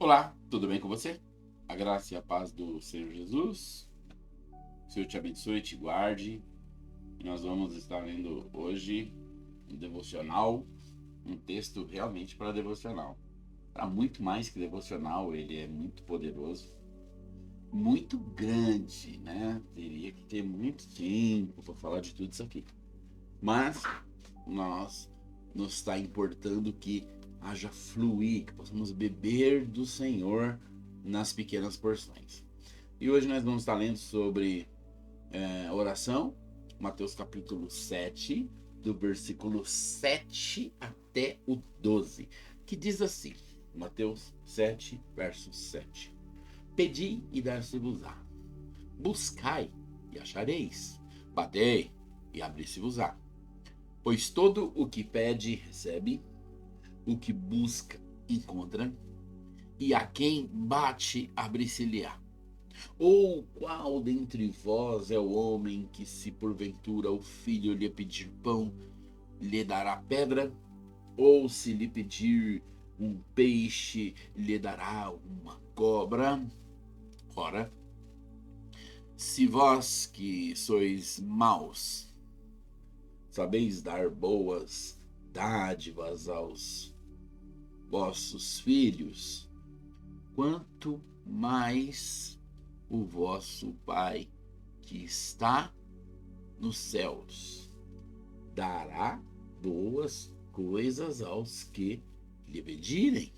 Olá, tudo bem com você? A graça e a paz do Senhor Jesus. O Senhor te abençoe, te guarde. E nós vamos estar lendo hoje um devocional, um texto realmente para devocional. Para muito mais que devocional, ele é muito poderoso, muito grande, né? Teria que ter muito tempo para falar de tudo isso aqui. Mas nós nos está importando que haja fluir, que possamos beber do Senhor nas pequenas porções. E hoje nós vamos estar lendo sobre oração, Mateus capítulo 7, do versículo 7 até o 12, que diz assim, Mateus 7, verso 7. Pedi e dar-se-vos-á, buscai e achareis, batei e abri-se-vos-á. Pois todo o que pede, recebe, o que busca, encontra, e a quem bate, abre-se-lhe-á. Ou qual dentre vós é o homem que, se porventura o filho lhe pedir pão, lhe dará pedra? Ou se lhe pedir um peixe, lhe dará uma cobra? Ora, se vós que sois maus, sabeis dar boas dádivas aos vossos filhos, quanto mais o vosso Pai que está nos céus dará boas coisas aos que lhe pedirem.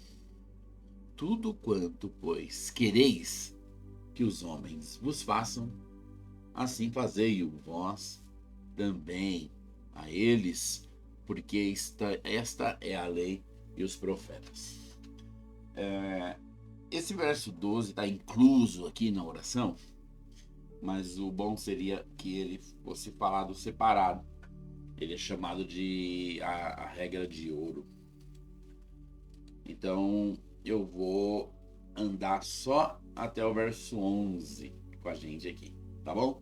Tudo quanto, pois, quereis que os homens vos façam, assim fazei-o vós também a eles, porque esta é a lei e os profetas. Esse verso 12 está incluso aqui na oração, mas o bom seria que ele fosse falado separado. Ele é chamado de a regra de ouro. Então eu vou andar só até o verso 11 com a gente aqui, tá bom?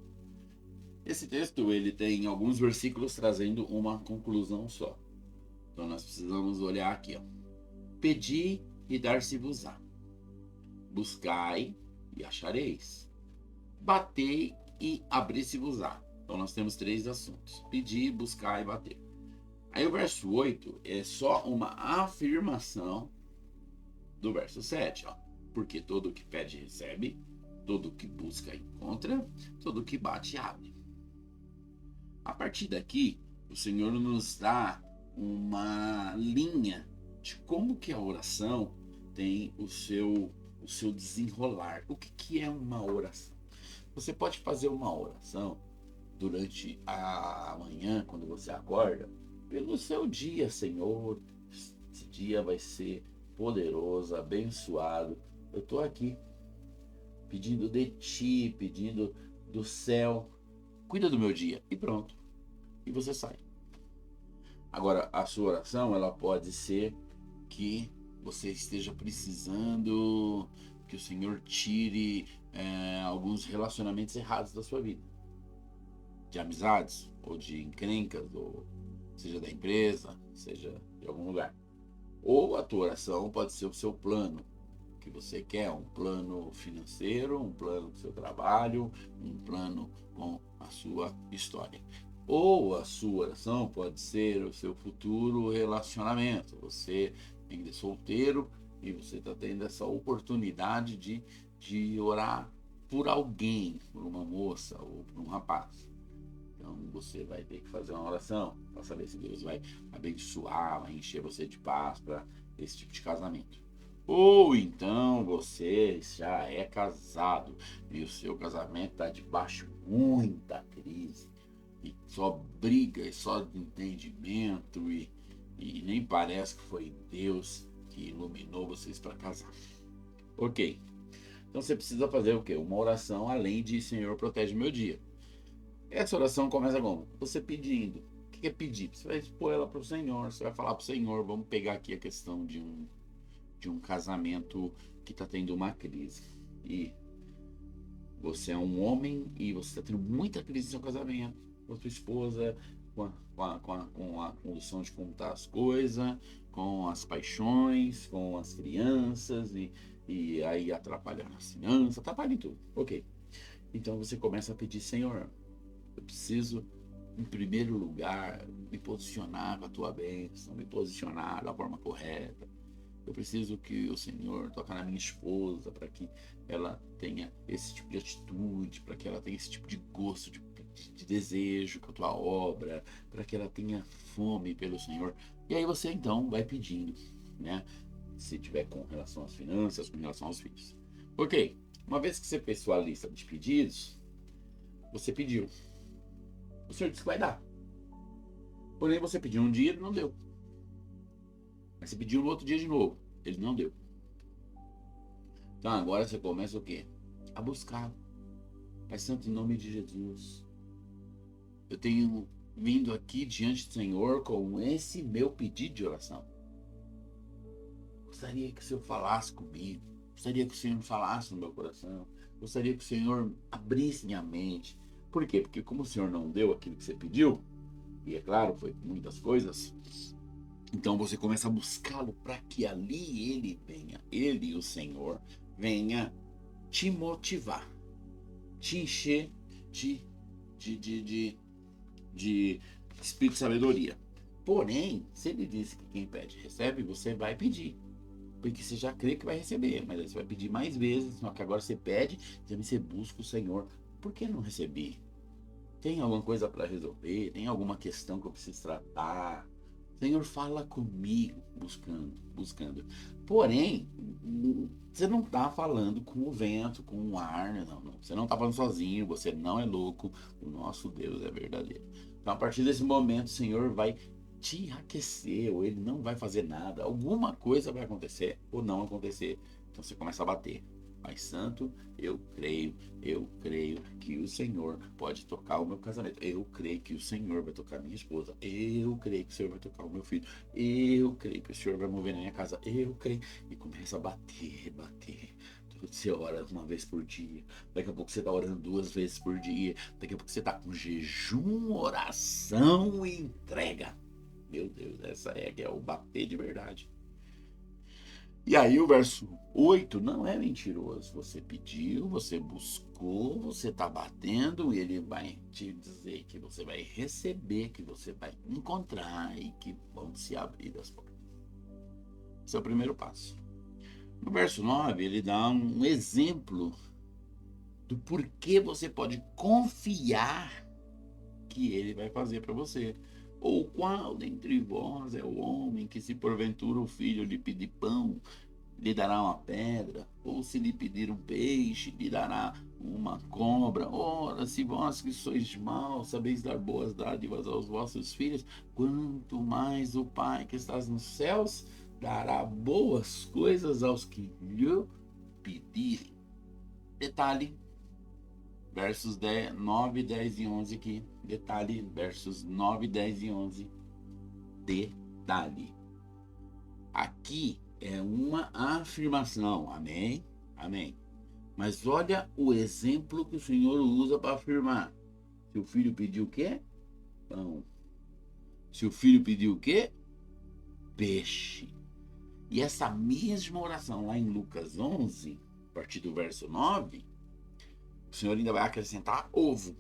Esse texto ele tem alguns versículos trazendo uma conclusão só. Então nós precisamos olhar aqui, ó. Pedi e dar-se-vos-á. Buscai e achareis. Batei e abri-se-vos-á. Então nós temos três assuntos: pedir, buscar e bater. Aí o verso 8 é só uma afirmação do verso 7, ó. Porque todo o que pede recebe, todo o que busca encontra, todo o que bate abre. A partir daqui, o Senhor nos dá uma linha de como que a oração tem o seu desenrolar. O que é uma oração? Você pode fazer uma oração durante a manhã, quando você acorda, pelo seu dia, Senhor. Esse dia vai ser poderoso, abençoado. Eu estou aqui pedindo de ti, pedindo do céu. Cuida do meu dia. E pronto. E você sai. Agora, a sua oração, ela pode ser que você esteja precisando que o Senhor tire alguns relacionamentos errados da sua vida. De amizades, ou de encrencas, ou seja da empresa, seja de algum lugar. Ou a tua oração pode ser o seu plano, que você quer, um plano financeiro, um plano do seu trabalho, um plano com a sua história. Ou a sua oração pode ser o seu futuro relacionamento. Você ainda é solteiro e você está tendo essa oportunidade de orar por alguém, por uma moça ou por um rapaz. Então você vai ter que fazer uma oração para saber se Deus vai abençoar, vai encher você de paz para esse tipo de casamento. Ou então você já é casado e o seu casamento está debaixo de muita crise e só briga e só entendimento e nem parece que foi Deus que iluminou vocês para casar. Ok, então você precisa fazer o quê? Uma oração além de Senhor, protege meu dia. Essa oração começa como? Você pedindo. O que é pedir? Você vai expor ela para o Senhor, você vai falar para o Senhor, vamos pegar aqui a questão de um casamento que está tendo uma crise. E você é um homem e você está tendo muita crise no seu casamento, com a sua esposa, com a condução de como tá as coisas, com as paixões, com as crianças e aí atrapalha nas finanças, atrapalha em tudo. Ok. Então você começa a pedir, Senhor, eu preciso, em primeiro lugar, me posicionar com a tua bênção, me posicionar da forma correta. Eu preciso que o Senhor toque na minha esposa para que ela tenha esse tipo de atitude, para que ela tenha esse tipo de gosto, de desejo com a tua obra, para que ela tenha fome pelo Senhor. E aí você então vai pedindo, né? Se tiver com relação às finanças, com relação aos filhos. Ok, uma vez que você fez sua lista de pedidos, você pediu. O Senhor disse que vai dar. Porém, você pediu um dia e não deu. Mas você pediu no outro dia de novo. Ele não deu. Então agora você começa o quê? A buscar. Pai Santo, em nome de Jesus, eu tenho vindo aqui diante do Senhor com esse meu pedido de oração. Gostaria que o Senhor falasse comigo. Gostaria que o Senhor falasse no meu coração. Gostaria que o Senhor abrisse minha mente. Por quê? Porque como o Senhor não deu aquilo que você pediu, e é claro, foi muitas coisas, então você começa a buscá-lo para que ali ele venha, ele, o Senhor, venha te motivar, te encher de espírito de sabedoria. Porém, se ele disse que quem pede recebe, você vai pedir. Porque você já crê que vai receber, mas aí você vai pedir mais vezes, só que agora você pede, também você busca o Senhor. Por que não recebi? Tem alguma coisa para resolver? Tem alguma questão que eu preciso tratar? Senhor, fala comigo, buscando. Porém, você não está falando com o vento, com o ar, não. Você não está falando sozinho, você não é louco. O nosso Deus é verdadeiro. Então, a partir desse momento, o Senhor vai te aquecer, ou ele não vai fazer nada. Alguma coisa vai acontecer ou não acontecer. Então, você começa a bater. Pai Santo, eu creio que o Senhor pode tocar o meu casamento. Eu creio que o Senhor vai tocar a minha esposa. Eu creio que o Senhor vai tocar o meu filho. Eu creio que o Senhor vai mover na minha casa. Eu creio. E começa a bater. Você ora uma vez por dia. Daqui a pouco você está orando 2 vezes por dia. Daqui a pouco você está com jejum, oração e entrega. Meu Deus, essa é que é o bater de verdade. E aí o verso 8 não é mentiroso. Você pediu, você buscou, você está batendo e ele vai te dizer que você vai receber, que você vai encontrar e que vão se abrir as portas. Esse é o primeiro passo. No verso 9 ele dá um exemplo do porquê você pode confiar que ele vai fazer para você. Ou qual dentre vós é o homem que, se porventura o filho lhe pedir pão, lhe dará uma pedra? Ou se lhe pedir um peixe, lhe dará uma cobra? Ora, se vós que sois maus sabeis dar boas dádivas aos vossos filhos, quanto mais o Pai que estás nos céus dará boas coisas aos que lhe pedirem. Detalhe, versos 9, 10 e 11 aqui. Detalhe, versos 9, 10 e 11. Detalhe. Aqui é uma afirmação. Amém? Amém. Mas olha o exemplo que o Senhor usa para afirmar. Se o filho pediu o quê? Pão. Se o filho pediu o quê? Peixe. E essa mesma oração lá em Lucas 11, a partir do verso 9, o Senhor ainda vai acrescentar ovo.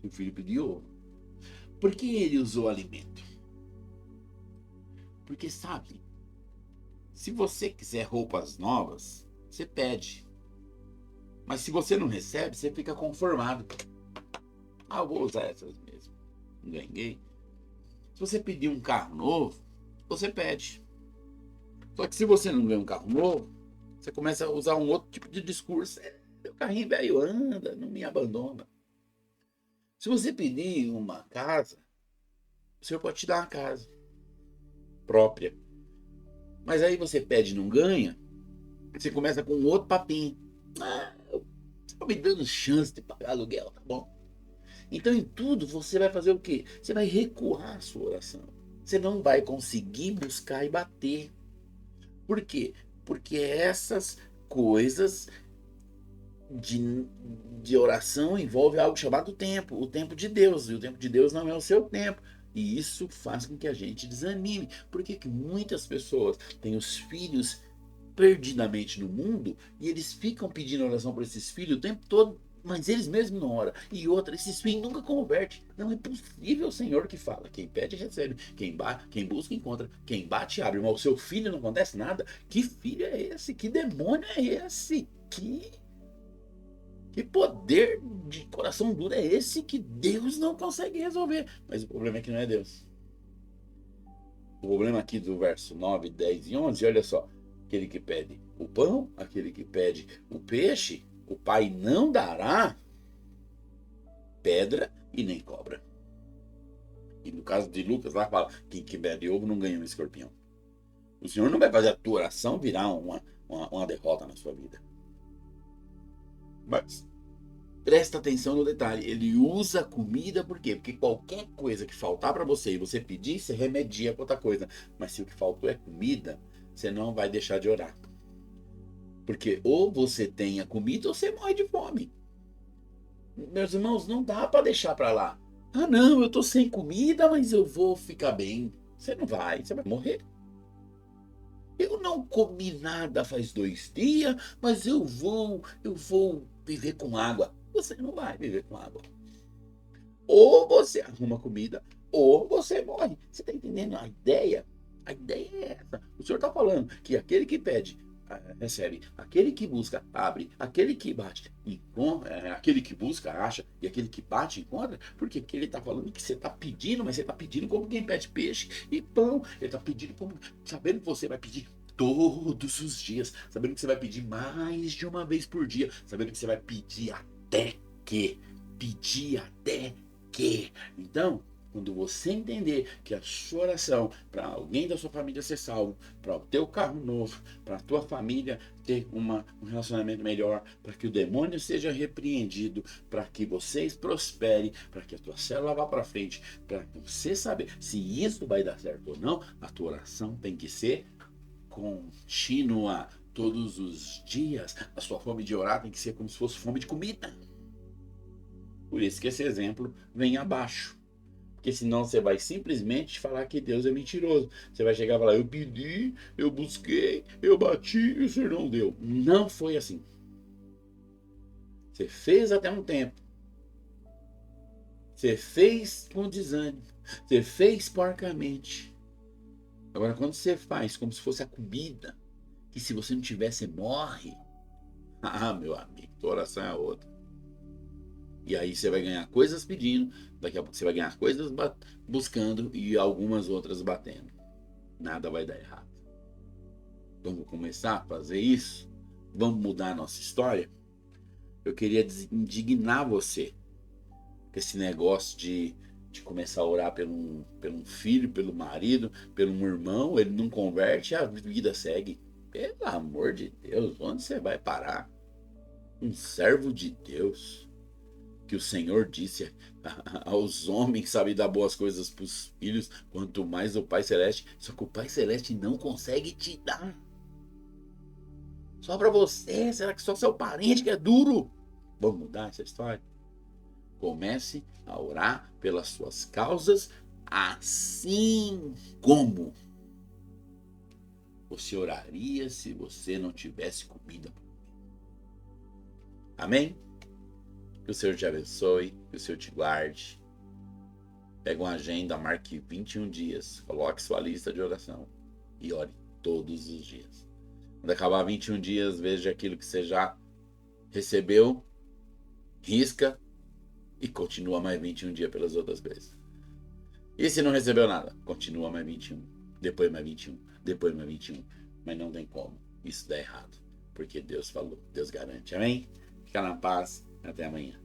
Se o filho pediu ovo. Por que ele usou alimento? Porque, sabe, se você quiser roupas novas, você pede. Mas se você não recebe, você fica conformado. Ah, eu vou usar essas mesmo. Não ganhei. Se você pedir um carro novo, você pede. Só que se você não ganha um carro novo, você começa a usar um outro tipo de discurso. Meu carrinho velho anda, não me abandona. Se você pedir uma casa, o Senhor pode te dar uma casa própria. Mas aí você pede e não ganha, você começa com um outro papinho. Ah, você tá me dando chance de pagar aluguel, tá bom? Então em tudo você vai fazer o quê? Você vai recuar a sua oração. Você não vai conseguir buscar e bater. Por quê? Porque essas coisas de oração envolvem algo chamado tempo, o tempo de Deus. E o tempo de Deus não é o seu tempo. E isso faz com que a gente desanime. Por que muitas pessoas têm os filhos perdidamente no mundo e eles ficam pedindo oração por esses filhos o tempo todo, mas eles mesmos não oram. E outra, esses filhos nunca convertem. Não é possível, o Senhor que fala. Quem pede, recebe. Quem busca, encontra. Quem bate, abre. Mas o seu filho não acontece nada. Que filho é esse? Que demônio é esse? Que poder de coração duro é esse que Deus não consegue resolver? Mas o problema é que não é Deus. O problema aqui do verso 9, 10 e 11, olha só. Aquele que pede o pão, aquele que pede o peixe, o Pai não dará pedra e nem cobra. E no caso de Lucas, lá fala, quem que pede ovo não ganha um escorpião. O Senhor não vai fazer a tua oração virar uma derrota na sua vida. Mas presta atenção no detalhe, ele usa a comida por quê? Porque qualquer coisa que faltar para você e você pedir, você remedia com outra coisa. Mas se o que faltou é comida, você não vai deixar de orar. Porque ou você tem a comida ou você morre de fome. Meus irmãos, não dá para deixar para lá. Ah não, eu tô sem comida, mas eu vou ficar bem. Você não vai, você vai morrer. Eu não comi nada faz 2 dias, mas eu vou viver com água. Você não vai viver com água. Ou você arruma comida, ou você morre. Você está entendendo a ideia? A ideia é essa. O Senhor está falando que aquele que pede, recebe. Aquele que busca, abre. Aquele que bate, encontra. Aquele que busca, acha. E aquele que bate, encontra. Porque aqui ele está falando que você está pedindo, mas você está pedindo como quem pede peixe e pão. Ele está pedindo como, sabendo que você vai pedir todos os dias. Sabendo que você vai pedir mais de uma vez por dia. Sabendo que você vai pedir até que. Pedir até que. Então, quando você entender que a sua oração para alguém da sua família ser salvo, para o teu carro novo, para a tua família ter um relacionamento melhor, para que o demônio seja repreendido, para que vocês prosperem, para que a tua célula vá para frente, para você saber se isso vai dar certo ou não, a tua oração tem que ser contínua, todos os dias. A sua fome de orar tem que ser como se fosse fome de comida. Por isso que esse exemplo vem abaixo. Porque senão você vai simplesmente falar que Deus é mentiroso. Você vai chegar e falar, eu pedi, eu busquei, eu bati e o Senhor não deu. Não foi assim. Você fez até um tempo. Você fez com desânimo. Você fez porcamente. Agora, quando você faz como se fosse a comida, que se você não tiver, você morre. Ah, meu amigo, tua oração é outra. E aí você vai ganhar coisas pedindo, daqui a pouco você vai ganhar coisas buscando e algumas outras batendo. Nada vai dar errado. Vamos começar a fazer isso? Vamos mudar a nossa história? Eu queria indignar você com esse negócio de começar a orar pelo um filho, pelo marido, pelo um irmão, ele não converte, a vida segue. Pelo amor de Deus, onde você vai parar? Um servo de Deus. Que o Senhor disse aos homens, sabe, dar boas coisas para os filhos, quanto mais o Pai Celeste. Só que o Pai Celeste não consegue te dar. Só para você, será que só seu parente que é duro? Vamos mudar essa história? Comece a orar pelas suas causas, assim como você oraria se você não tivesse comida. Amém? Que o Senhor te abençoe, que o Senhor te guarde. Pega uma agenda, marque 21 dias, coloque sua lista de oração e ore todos os dias. Quando acabar 21 dias, veja aquilo que você já recebeu, risca e continua mais 21 dias pelas outras vezes. E se não recebeu nada, continua mais 21, depois mais 21, depois mais 21. Mas não tem como, isso dá errado, porque Deus falou, Deus garante, amém? Fica na paz. Até amanhã.